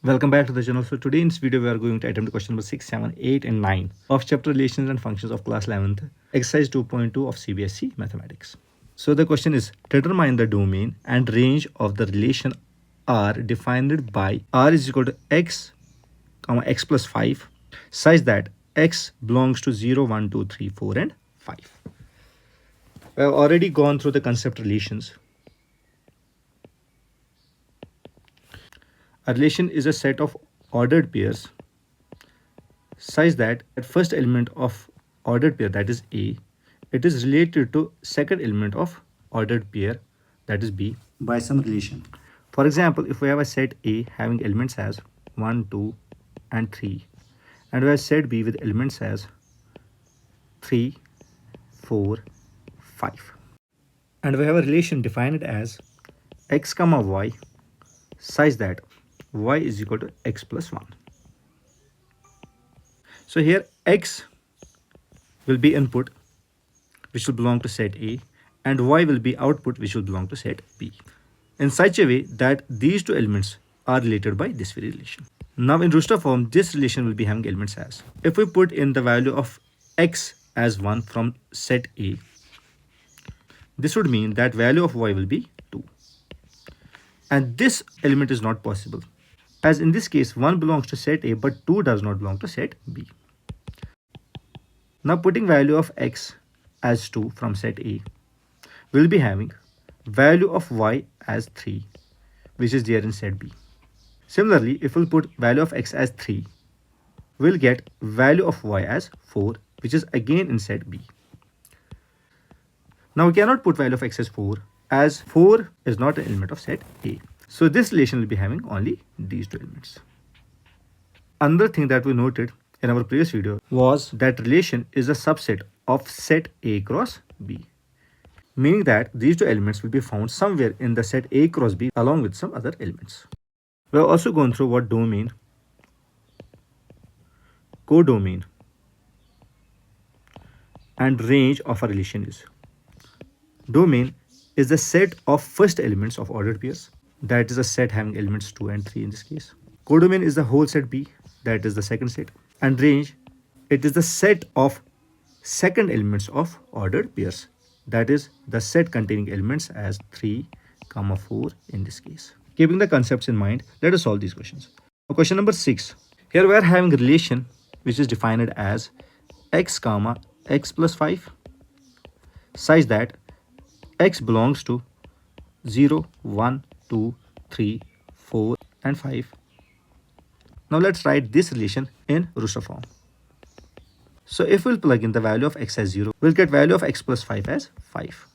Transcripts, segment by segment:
Welcome back to the channel. So today in this video we are going to attempt question number 6, 7, 8 and 9 of chapter relations and functions of class 11th exercise 2.2 of CBSE mathematics. So the question is, determine the domain and range of the relation R defined by R is equal to x comma x plus 5 such that x belongs to 0, 1, 2, 3, 4 and 5. We have already gone through the concept relations. A relation is a set of ordered pairs such that at first element of ordered pair, that is A, it is related to second element of ordered pair, that is B, by some relation. For example, if we have a set A having elements as 1, 2 and 3 and we have set B with elements as 3, 4, 5 and we have a relation defined as x comma y such that y is equal to x plus 1. So here x will be input which will belong to set A and y will be output which will belong to set B in such a way that these two elements are related by this very relation. Now in roster form, this relation will be having elements as, if we put in the value of x as 1 from set A, this would mean that value of y will be 2. And this element is not possible, as in this case 1 belongs to set A but 2 does not belong to set B. Now putting value of x as 2 from set A, we'll be having value of y as 3 which is there in set B. Similarly, if we'll put value of x as 3, we'll get value of y as 4 which is again in set B. Now we cannot put value of x as 4 as 4 is not an element of set A. So this relation will be having only these two elements. Another thing that we noted in our previous video was that relation is a subset of set A cross B, meaning that these two elements will be found somewhere in the set A cross B along with some other elements. We have also gone through what domain, codomain and range of a relation is. Domain is the set of first elements of ordered pairs, that is a set having elements 2 and 3 in this case. Codomain is the whole set B, that is the second set. And range, it is the set of second elements of ordered pairs, that is the set containing elements as 3, 4 in this case. Keeping the concepts in mind, let us solve these questions. Now, question number 6. Here we are having a relation which is defined as x comma x plus 5 such that x belongs to 0, 1, 2, 3, 4 and 5. Now let's write this relation in roster form. So if we'll plug in the value of x as 0, we'll get value of x plus 5 as 5.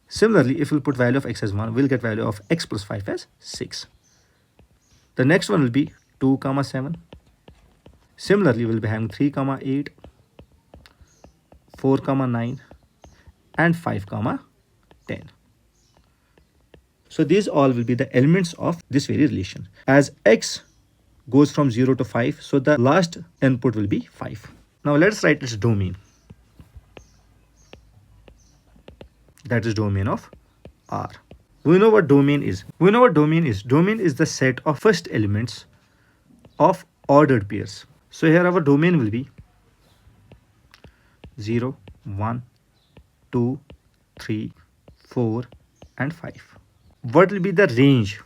Similarly, if we'll put value of x as 1, we'll get value of x plus 5 as 6. The next one will be 2, 7. Similarly, we'll be having 3, 8, 4, 9 and 5, 10. So these all will be the elements of this very relation. As x goes from 0 to 5, so the last input will be 5. Now let's write its domain. That is domain of R. We know what domain is. Domain is the set of first elements of ordered pairs. So here our domain will be 0, 1, 2, 3, 4 and 5. What will be the range?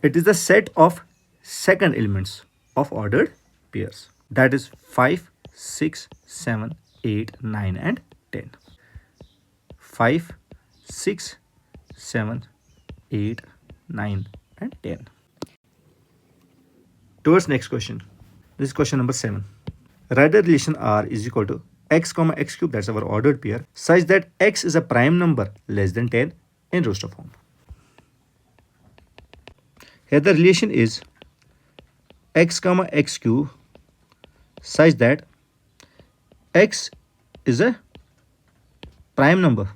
It is the set of second elements of ordered pairs, that is 5, 6, 7, 8, 9 and 10. 5, 6, 7, 8, 9 and 10. Towards next question. This is question number 7. Write the relation R is equal to x comma x cube, that's our ordered pair, such that x is a prime number less than 10 in roster form. Here the relation is x comma x cube such that x is a prime number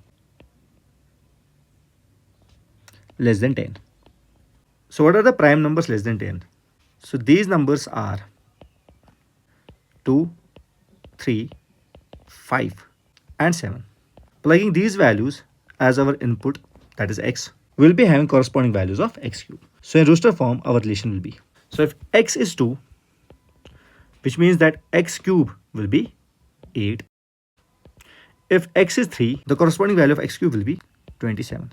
less than 10. So what are the prime numbers less than 10? So these numbers are 2, 3, 5 and 7. Plugging these values as our input, that is x, will be having corresponding values of x cube. So in rooster form, our relation will be, so if x is 2, which means that x cube will be 8. If x is 3, the corresponding value of x cube will be 27.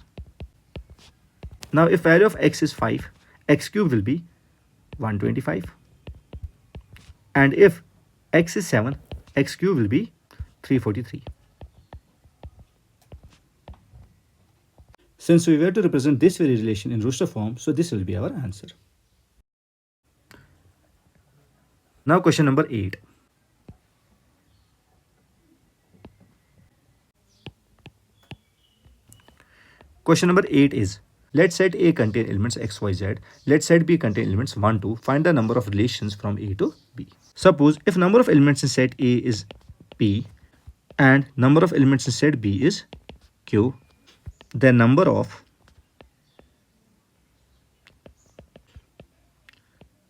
Now if value of x is 5, x cube will be 125. And if x is 7, x cube will be 343. Since we were to represent this very relation in rooster form, so this will be our answer. Now question number 8. Question number 8 is, let set A contain elements x, y, z. Let set B contain elements 1, 2. Find the number of relations from A to B. Suppose if number of elements in set A is P and number of elements in set B is Q, then number of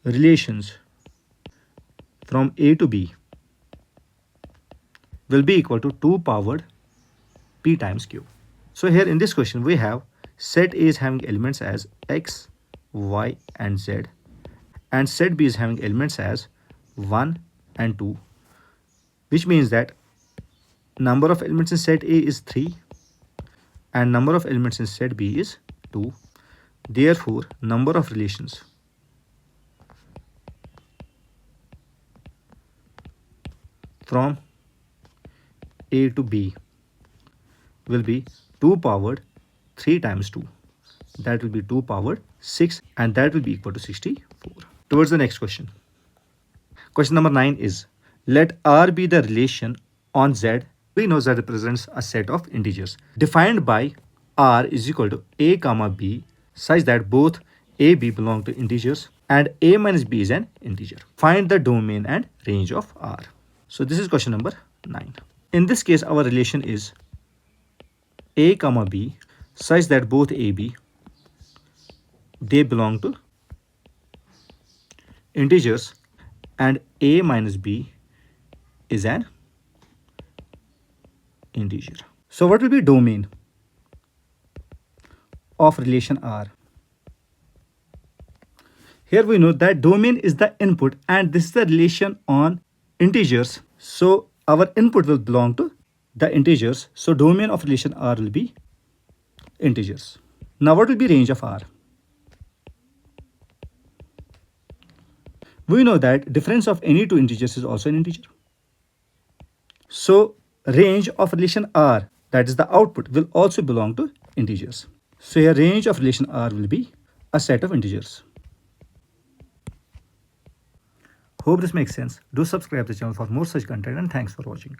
relations from A to B will be equal to 2 powered P times Q. So here in this question we have set A is having elements as x, y and z, and set B is having elements as 1 and 2, which means that number of elements in set A is 3 and number of elements in set B is 2. Therefore, number of relations from A to B will be 2 powered 3 times 2. That will be 2 powered 6, and that will be equal to 64. Towards the next question. Question number 9 is, let R be the relation on Z. We know Z represents a set of integers defined by R is equal to A comma B such that both A, B belong to integers and A minus B is an integer. Find the domain and range of R. So this is question number 9. In this case, our relation is A comma B such that both A, B, they belong to integers and A minus B is an integer. So what will be domain of relation R? Here we know that domain is the input and this is the relation on integers. So our input will belong to the integers. So domain of relation R will be integers. Now what will be range of R? We know that difference of any two integers is also an integer. So range of relation R, that is the output, will also belong to integers. So here range of relation R will be a set of integers. Hope this makes sense. Do subscribe to the channel for more such content and thanks for watching.